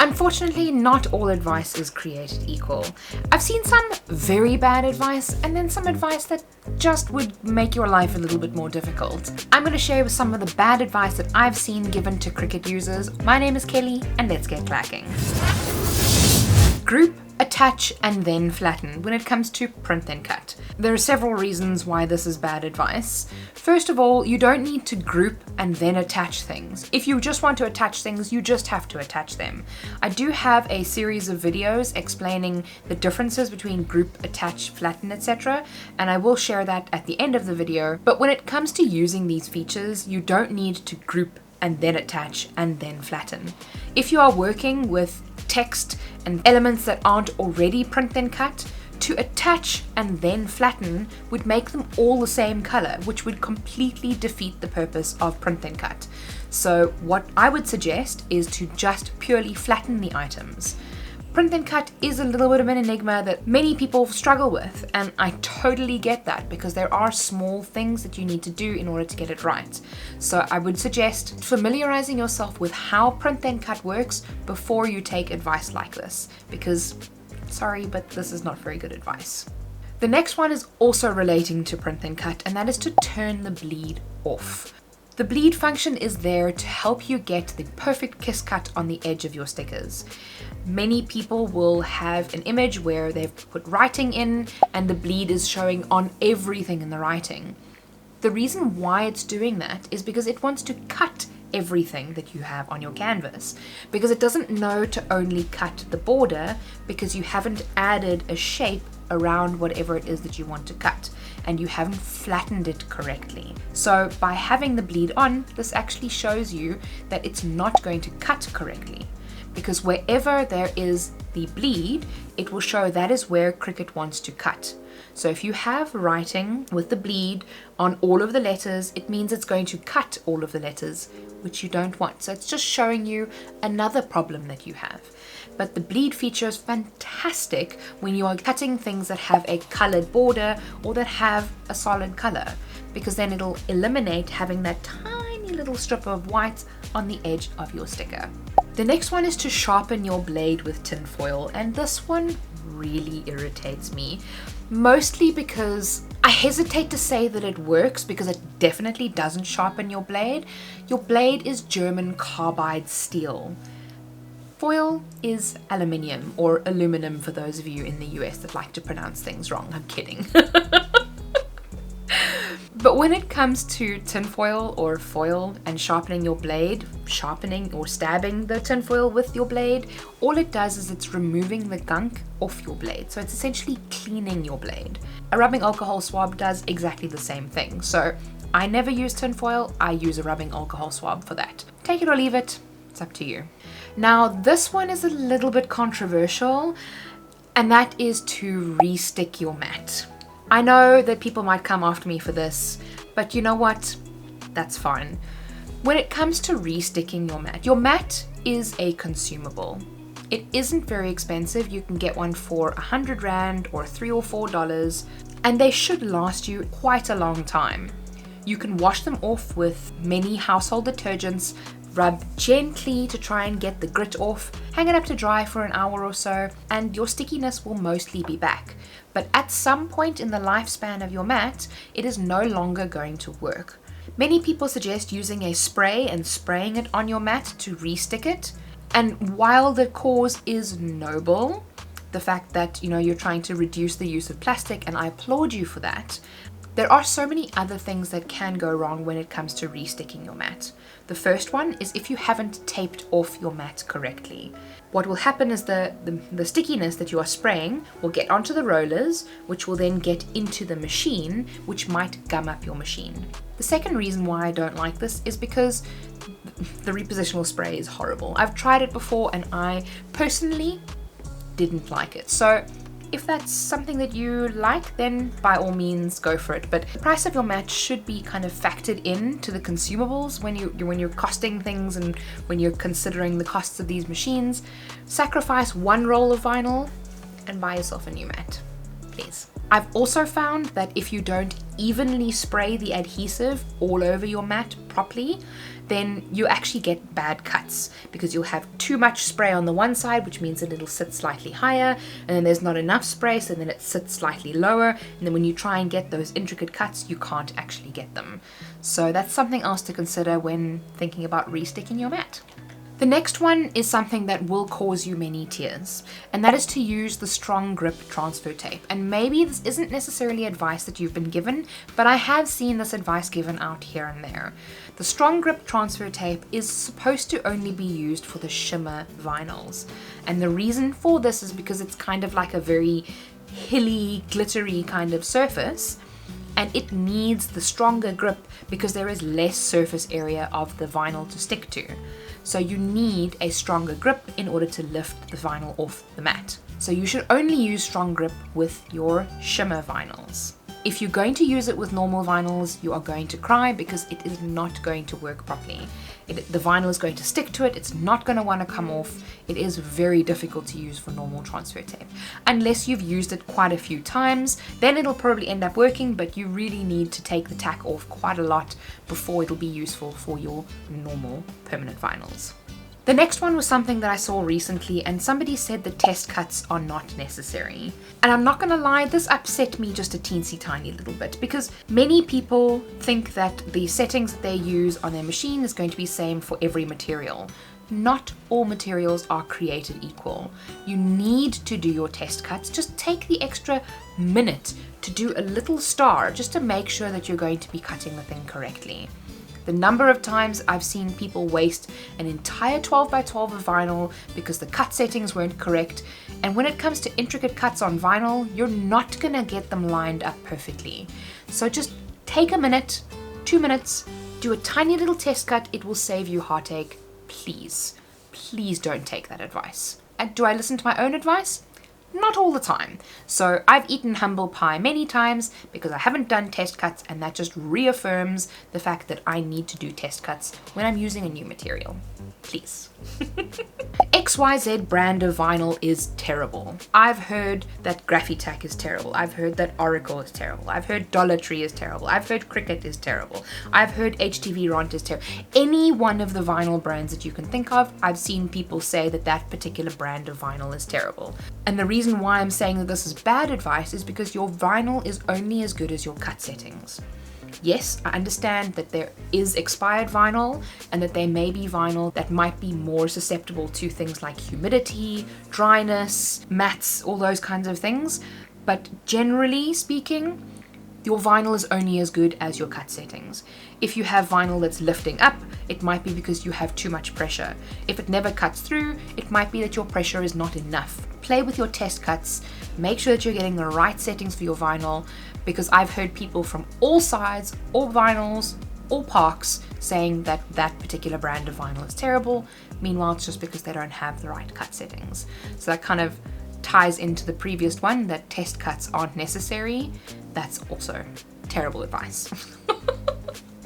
Unfortunately, not all advice is created equal. I've seen some very bad advice and then some advice that just would make your life a little bit more difficult. I'm going to share some of the bad advice that I've seen given to Cricut users. My name is Kelly and let's get clacking. Group, attach, and then flatten when it comes to print then cut. There are several reasons why this is bad advice. First of all, you don't need to group and then attach things. If you just want to attach things, you just have to attach them. I do have a series of videos explaining the differences between group, attach, flatten, etc. and I will share that at the end of the video. But when it comes to using these features, you don't need to group and then attach and then flatten. If you are working with text and elements that aren't already print then cut, to attach and then flatten would make them all the same color, which would completely defeat the purpose of print then cut. So what I would suggest is to just purely flatten the items. Print then cut is a little bit of an enigma that many people struggle with, and I totally get that because there are small things that you need to do in order to get it right. So I would suggest familiarizing yourself with how print then cut works before you take advice like this, because sorry, but this is not very good advice. The next one is also relating to print then cut, and that is to turn the bleed off. The bleed function is there to help you get the perfect kiss cut on the edge of your stickers. Many people will have an image where they've put writing in and the bleed is showing on everything in the writing. The reason why it's doing that is because it wants to cut everything that you have on your canvas, because it doesn't know to only cut the border because you haven't added a shape around whatever it is that you want to cut and you haven't flattened it correctly. So by having the bleed on, this actually shows you that it's not going to cut correctly, because wherever there is the bleed, it will show that is where Cricut wants to cut. So if you have writing with the bleed on all of the letters, it means it's going to cut all of the letters, which you don't want. So it's just showing you another problem that you have. But the bleed feature is fantastic when you are cutting things that have a colored border or that have a solid color, because then it'll eliminate having that tiny little strip of white on the edge of your sticker. The next one is to sharpen your blade with tinfoil, and this one really irritates me, mostly because I hesitate to say that it works because it definitely doesn't sharpen your blade. Your blade is German carbide steel. Foil is aluminium, or aluminum for those of you in the US that like to pronounce things wrong. I'm kidding. But when it comes to tinfoil or foil and sharpening your blade, sharpening or stabbing the tinfoil with your blade, all it does is it's removing the gunk off your blade. So it's essentially cleaning your blade. A rubbing alcohol swab does exactly the same thing. So I never use tinfoil, I use a rubbing alcohol swab for that. Take it or leave it, it's up to you. Now this one is a little bit controversial, and that is to re-stick your mat. I know that people might come after me for this, but you know what? That's fine. When it comes to re-sticking your mat is a consumable. It isn't very expensive. You can get one for 100 Rand or $3 or $4, and they should last you quite a long time. You can wash them off with many household detergents, rub gently to try and get the grit off, hang it up to dry for an hour or so, and your stickiness will mostly be back. But at some point in the lifespan of your mat, it is no longer going to work. Many people suggest using a spray and spraying it on your mat to re-stick it. And while the cause is noble, the fact that you're trying to reduce the use of plastic, and I applaud you for that, there are so many other things that can go wrong when it comes to re-sticking your mat. The first one is if you haven't taped off your mat correctly. What will happen is the stickiness that you are spraying will get onto the rollers, which will then get into the machine, which might gum up your machine. The second reason why I don't like this is because the repositional spray is horrible. I've tried it before and I personally didn't like it. So if that's something that you like, then by all means go for it. But the price of your mat should be kind of factored in to the consumables when you're costing things and when you're considering the costs of these machines. Sacrifice one roll of vinyl and buy yourself a new mat, please. I've also found that if you don't evenly spray the adhesive all over your mat properly, then you actually get bad cuts because you'll have too much spray on the one side, which means that it'll sit slightly higher, and then there's not enough spray, so then it sits slightly lower, and then when you try and get those intricate cuts, you can't actually get them. So that's something else to consider when thinking about resticking your mat. The next one is something that will cause you many tears, and that is to use the strong grip transfer tape. And maybe this isn't necessarily advice that you've been given, but I have seen this advice given out here and there. The strong grip transfer tape is supposed to only be used for the shimmer vinyls. And the reason for this is because it's kind of like a very hilly, glittery kind of surface, and it needs the stronger grip because there is less surface area of the vinyl to stick to. So you need a stronger grip in order to lift the vinyl off the mat. So you should only use strong grip with your shimmer vinyls. If you're going to use it with normal vinyls, you are going to cry because it is not going to work properly. The vinyl is going to stick to it, it's not going to want to come off. It is very difficult to use for normal transfer tape. Unless you've used it quite a few times, then it'll probably end up working, but you really need to take the tack off quite a lot before it'll be useful for your normal permanent vinyls. The next one was something that I saw recently, and somebody said the test cuts are not necessary. And I'm not gonna lie, this upset me just a teensy tiny little bit, because many people think that the settings that they use on their machine is going to be same for every material. Not all materials are created equal. You need to do your test cuts. Just take the extra minute to do a little star just to make sure that you're going to be cutting the thing correctly. The number of times I've seen people waste an entire 12 by 12 of vinyl because the cut settings weren't correct, and when it comes to intricate cuts on vinyl, you're not gonna get them lined up perfectly. So just take a minute, 2 minutes, do a tiny little test cut. It will save you heartache. Please, please don't take that advice. And do I listen to my own advice? Not all the time. So I've eaten humble pie many times because I haven't done test cuts, and that just reaffirms the fact that I need to do test cuts when I'm using a new material. Please. XYZ brand of vinyl is terrible. I've heard that Graphitac is terrible. I've heard that Oracle is terrible. I've heard Dollar Tree is terrible. I've heard Cricut is terrible. I've heard HTV Ront is terrible. Any one of the vinyl brands that you can think of, I've seen people say that that particular brand of vinyl is terrible. And the reason why I'm saying that this is bad advice is because your vinyl is only as good as your cut settings. Yes, I understand that there is expired vinyl and that there may be vinyl that might be more susceptible to things like humidity, dryness, mats, all those kinds of things. But generally speaking, your vinyl is only as good as your cut settings. If you have vinyl that's lifting up, it might be because you have too much pressure. If it never cuts through, it might be that your pressure is not enough. Play with your test cuts, make sure that you're getting the right settings for your vinyl, because I've heard people from all sides, all vinyls, all parks saying that that particular brand of vinyl is terrible. Meanwhile, it's just because they don't have the right cut settings. So that kind of ties into the previous one, that test cuts aren't necessary. That's also terrible advice.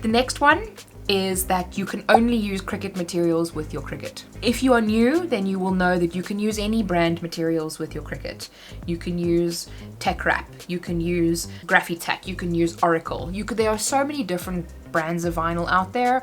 The next one is that you can only use Cricut materials with your Cricut. If you are new, then you will know that you can use any brand materials with your Cricut. You can use Tech Wrap, you can use Graphitac, you can use Oracle. There are so many different brands of vinyl out there,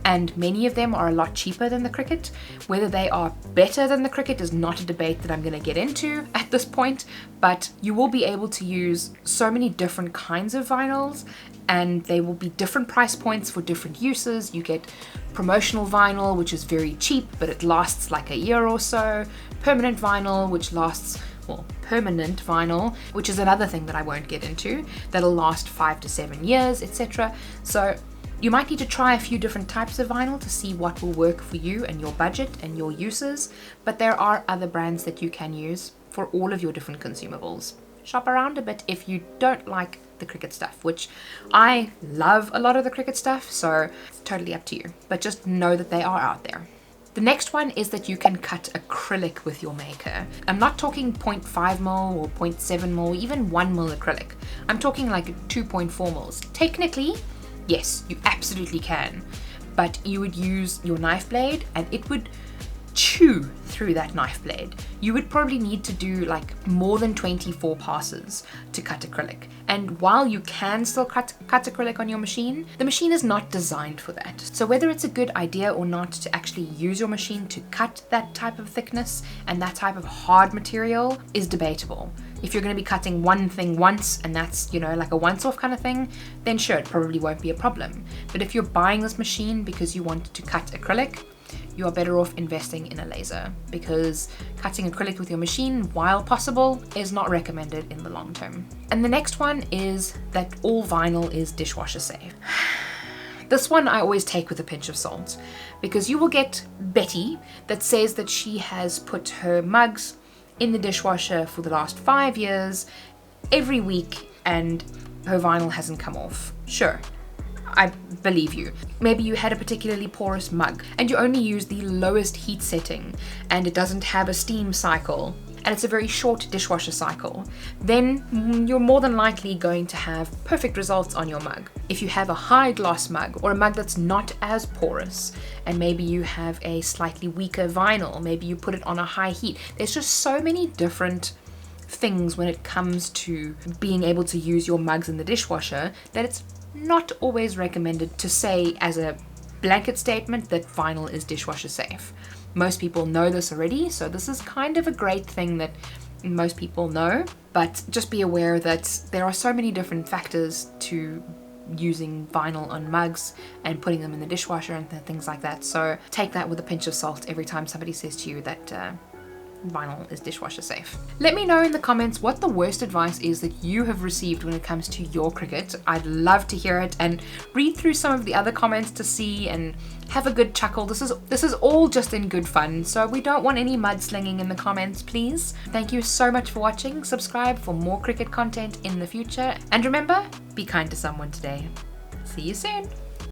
and many of them are a lot cheaper than the Cricut. Whether they are better than the Cricut is not a debate that I'm going to get into at this point, but you will be able to use so many different kinds of vinyls, and they will be different price points for different uses. You get promotional vinyl, which is very cheap, but it lasts like a year or so. Permanent vinyl, which lasts, well, permanent vinyl, which is another thing that I won't get into, that'll last 5 to 7 years, etc. So you might need to try a few different types of vinyl to see what will work for you and your budget and your uses, but there are other brands that you can use for all of your different consumables. Shop around a bit if you don't like the Cricut stuff, which I love a lot of the Cricut stuff, so it's totally up to you, but just know that they are out there. The next one is that you can cut acrylic with your maker. I'm not talking 0.5 mil or 0.7 mil, even 1 mil acrylic. I'm talking like 2.4 mils. Technically, yes, you absolutely can, but you would use your knife blade and it would chew through that knife blade. you would probably need to do like more than 24 passes to cut acrylic. And while you can still cut acrylic on your machine, the machine is not designed for that. So whether it's a good idea or not to actually use your machine to cut that type of thickness and that type of hard material is debatable. If you're going to be cutting one thing once and that's, you know, like a once-off kind of thing, then sure, it probably won't be a problem. But if you're buying this machine because you want to cut acrylic, you are better off investing in a laser, because cutting acrylic with your machine, while possible, is not recommended in the long term. And the next one is that all vinyl is dishwasher safe. This one I always take with a pinch of salt, because you will get Betty that says that she has put her mugs in the dishwasher for the last 5 years, every week, and her vinyl hasn't come off. Sure, I believe you. Maybe you had a particularly porous mug and you only use the lowest heat setting and it doesn't have a steam cycle and it's a very short dishwasher cycle. Then you're more than likely going to have perfect results on your mug. If you have a high gloss mug or a mug that's not as porous, and maybe you have a slightly weaker vinyl, maybe you put it on a high heat. There's just so many different things when it comes to being able to use your mugs in the dishwasher that it's not always recommended to say as a blanket statement that vinyl is dishwasher safe. Most people know this already, so this is kind of a great thing that most people know, but just be aware that there are so many different factors to using vinyl on mugs and putting them in the dishwasher and things like that. So take that with a pinch of salt every time somebody says to you that vinyl is dishwasher safe. Let me know in the comments what the worst advice is that you have received when it comes to your Cricut. I'd love to hear it, and read through some of the other comments to see and have a good chuckle. This is all just in good fun, so we don't want any mudslinging in the comments, please. Thank you so much for watching. Subscribe for more Cricut content in the future, and remember, be kind to someone today. See you soon.